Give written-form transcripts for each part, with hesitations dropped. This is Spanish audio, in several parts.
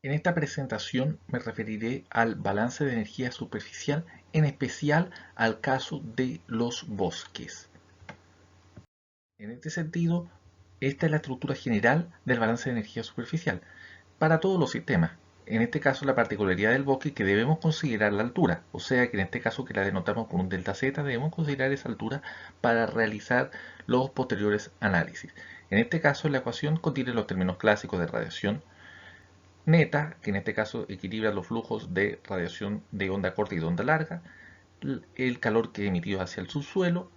En esta presentación me referiré al balance de energía superficial, en especial al caso de los bosques. En este sentido, esta es la estructura general del balance de energía superficial para todos los sistemas. En este caso, la particularidad del bosque es que debemos considerar la altura, o sea que en este caso que la denotamos con un delta z, debemos considerar esa altura para realizar los posteriores análisis. En este caso, la ecuación contiene los términos clásicos de radiación neta, que en este caso equilibra los flujos de radiación de onda corta y de onda larga, el calor que es emitido hacia el subsuelo,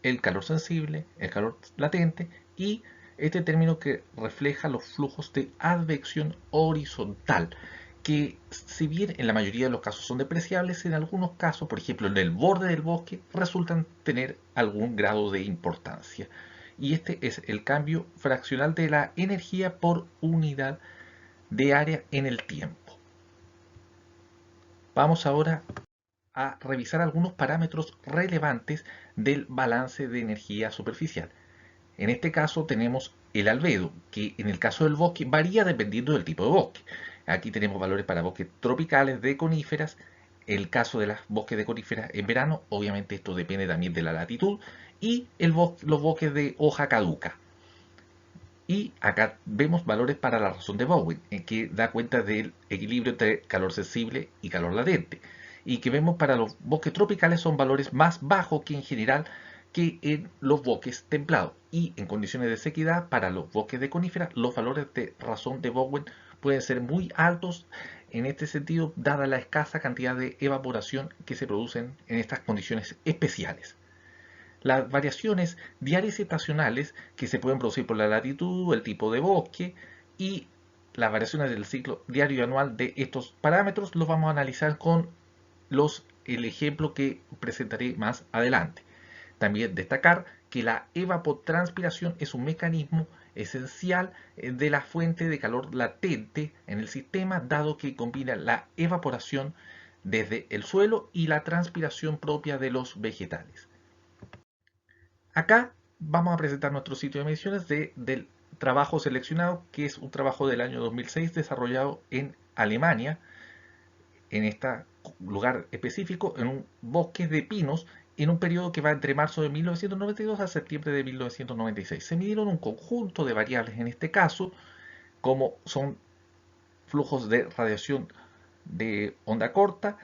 el calor sensible, el calor latente y este término que refleja los flujos de advección horizontal, que si bien en la mayoría de los casos son despreciables, en algunos casos, por ejemplo en el borde del bosque, resultan tener algún grado de importancia. Y este es el cambio fraccional de la energía por unidad de área en el tiempo. Vamos ahora a revisar algunos parámetros relevantes del balance de energía superficial. En este caso tenemos el albedo, que en el caso del bosque varía dependiendo del tipo de bosque. Aquí tenemos valores para bosques tropicales de coníferas. El caso de los bosques de coníferas en verano, obviamente esto depende también de la latitud, y los bosques de hoja caduca. Y acá vemos valores para la razón de Bowen, que da cuenta del equilibrio entre calor sensible y calor latente. Y que vemos para los bosques tropicales son valores más bajos que en general que en los bosques templados. Y en condiciones de sequedad, para los bosques de coníferas, los valores de razón de Bowen pueden ser muy altos en este sentido, dada la escasa cantidad de evaporación que se producen en estas condiciones especiales. Las variaciones diarias y estacionales que se pueden producir por la latitud, el tipo de bosque y las variaciones del ciclo diario y anual de estos parámetros los vamos a analizar con el ejemplo que presentaré más adelante. También destacar que la evapotranspiración es un mecanismo esencial de la fuente de calor latente en el sistema, dado que combina la evaporación desde el suelo y la transpiración propia de los vegetales. Acá vamos a presentar nuestro sitio de mediciones del trabajo seleccionado, que es un trabajo del año 2006 desarrollado en Alemania, en este lugar específico, en un bosque de pinos, en un periodo que va entre marzo de 1992 a septiembre de 1996. Se midieron un conjunto de variables en este caso, como son flujos de radiación de onda corta,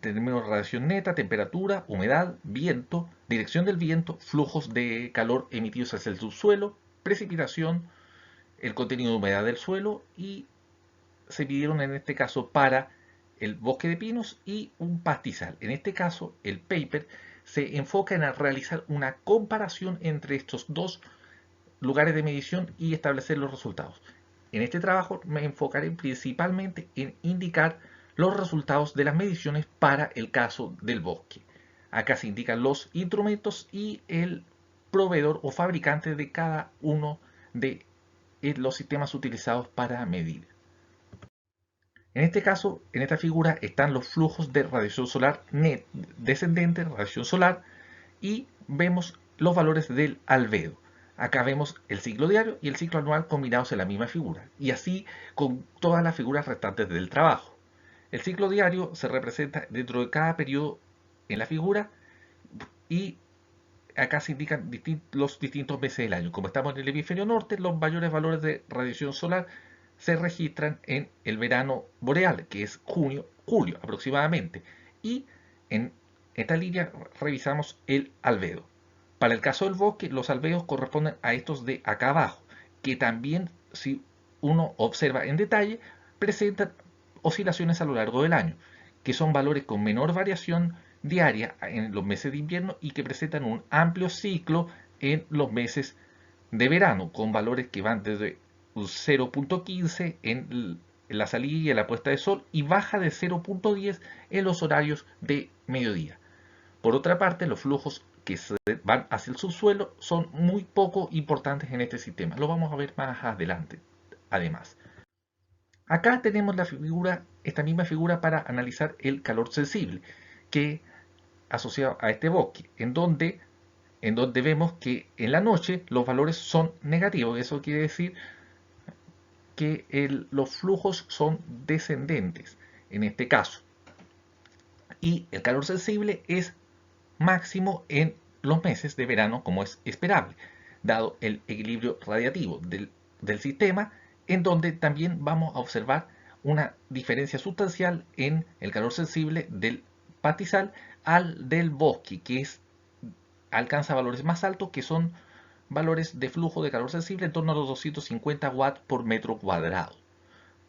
tenemos radiación neta, temperatura, humedad, viento, dirección del viento, flujos de calor emitidos hacia el subsuelo, precipitación, el contenido de humedad del suelo y se pidieron en este caso para el bosque de pinos y un pastizal. En este caso, el paper se enfoca en realizar una comparación entre estos dos lugares de medición y establecer los resultados. En este trabajo me enfocaré principalmente en indicar los resultados de las mediciones para el caso del bosque. Acá se indican los instrumentos y el proveedor o fabricante de cada uno de los sistemas utilizados para medir. En este caso, en esta figura están los flujos de radiación solar net descendente, radiación solar, y vemos los valores del albedo. Acá vemos el ciclo diario y el ciclo anual combinados en la misma figura, y así con todas las figuras restantes del trabajo. El ciclo diario se representa dentro de cada periodo en la figura y acá se indican los distintos meses del año. Como estamos en el hemisferio norte, los mayores valores de radiación solar se registran en el verano boreal, que es junio, julio aproximadamente. Y en esta línea revisamos el albedo. Para el caso del bosque, los albedos corresponden a estos de acá abajo, que también, si uno observa en detalle, presentan oscilaciones a lo largo del año, que son valores con menor variación diaria en los meses de invierno y que presentan un amplio ciclo en los meses de verano, con valores que van desde 0.15 en la salida y en la puesta de sol y baja de 0.10 en los horarios de mediodía. Por otra parte, los flujos que se van hacia el subsuelo son muy poco importantes en este sistema. Lo vamos a ver más adelante, además. Acá tenemos esta misma figura para analizar el calor sensible, que asociado a este bosque, en donde vemos que en la noche los valores son negativos. Eso quiere decir que los flujos son descendentes en este caso. Y el calor sensible es máximo en los meses de verano, como es esperable, dado el equilibrio radiativo del sistema, en donde también vamos a observar una diferencia sustancial en el calor sensible del pastizal al del bosque, que alcanza valores más altos, que son valores de flujo de calor sensible en torno a los 250 watts por metro cuadrado.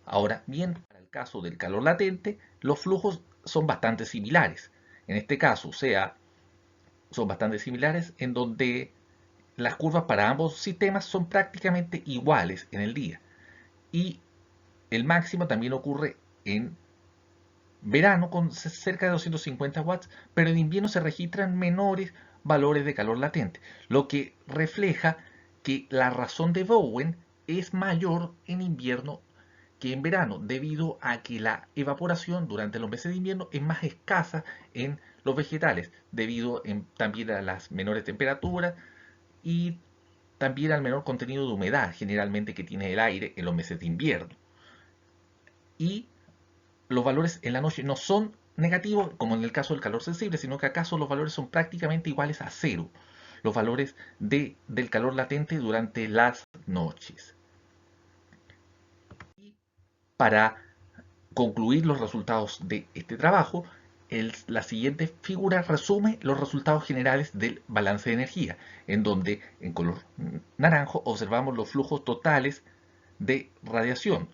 Ahora bien, para el caso del calor latente, los flujos son bastante similares. En este caso, son bastante similares en donde las curvas para ambos sistemas son prácticamente iguales en el día. Y el máximo también ocurre en verano con cerca de 250 watts, pero en invierno se registran menores valores de calor latente, lo que refleja que la razón de Bowen es mayor en invierno que en verano, debido a que la evaporación durante los meses de invierno es más escasa en los vegetales, debido también a las menores temperaturas y también al menor contenido de humedad generalmente que tiene el aire en los meses de invierno. Y los valores en la noche no son negativos, como en el caso del calor sensible, sino que acaso los valores son prácticamente iguales a cero, los valores del calor latente durante las noches. Y para concluir los resultados de este trabajo, la siguiente figura resume los resultados generales del balance de energía, en donde en color naranjo observamos los flujos totales de radiación.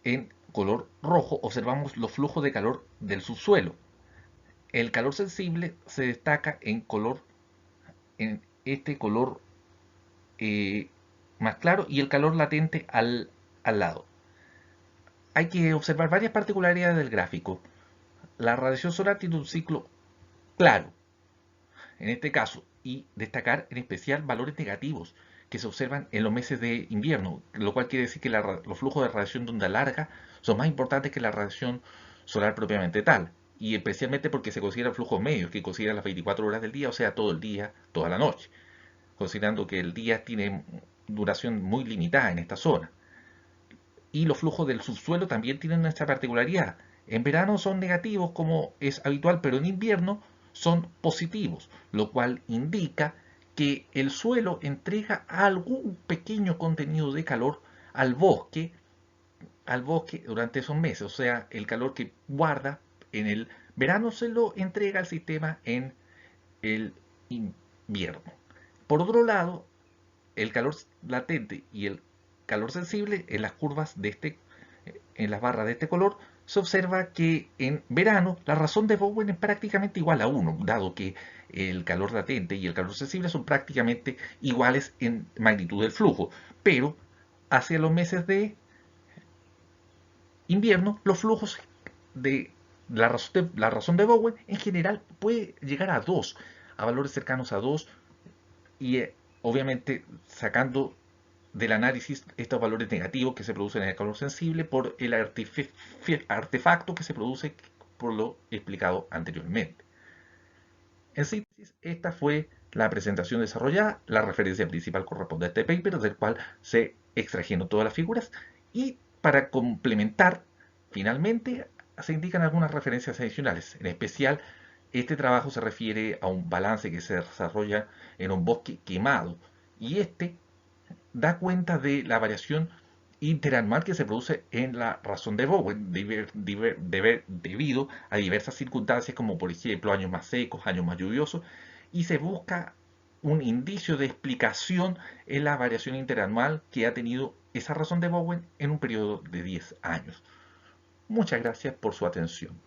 En color rojo observamos los flujos de calor del subsuelo. El calor sensible se destaca en este color más claro, y el calor latente al lado. Hay que observar varias particularidades del gráfico. La radiación solar tiene un ciclo claro, en este caso, y destacar en especial valores negativos que se observan en los meses de invierno, lo cual quiere decir que los flujos de radiación de onda larga son más importantes que la radiación solar propiamente tal, y especialmente porque se consideran flujos medios, que consideran las 24 horas del día, o sea, todo el día, toda la noche, considerando que el día tiene duración muy limitada en esta zona. Y los flujos del subsuelo también tienen nuestra particularidad. En verano son negativos como es habitual, pero en invierno son positivos, lo cual indica que el suelo entrega algún pequeño contenido de calor al bosque durante esos meses. O sea, el calor que guarda en el verano se lo entrega al sistema en el invierno. Por otro lado, el calor latente y el calor sensible en las curvas en las barras de este color, se observa que en verano la razón de Bowen es prácticamente igual a 1, dado que el calor latente y el calor sensible son prácticamente iguales en magnitud del flujo, pero hacia los meses de invierno los flujos de la razón de Bowen en general puede llegar a 2, a valores cercanos a 2, y obviamente sacando del análisis estos valores negativos que se producen en el calor sensible por el artefacto que se produce por lo explicado anteriormente. En síntesis, esta fue la presentación desarrollada, la referencia principal corresponde a este paper, del cual se extrajeron todas las figuras, y para complementar, finalmente, se indican algunas referencias adicionales. En especial, este trabajo se refiere a un balance que se desarrolla en un bosque quemado, y este da cuenta de la variación interanual que se produce en la razón de Bowen debido a diversas circunstancias como por ejemplo años más secos, años más lluviosos, y se busca un indicio de explicación en la variación interanual que ha tenido esa razón de Bowen en un periodo de 10 años. Muchas gracias por su atención.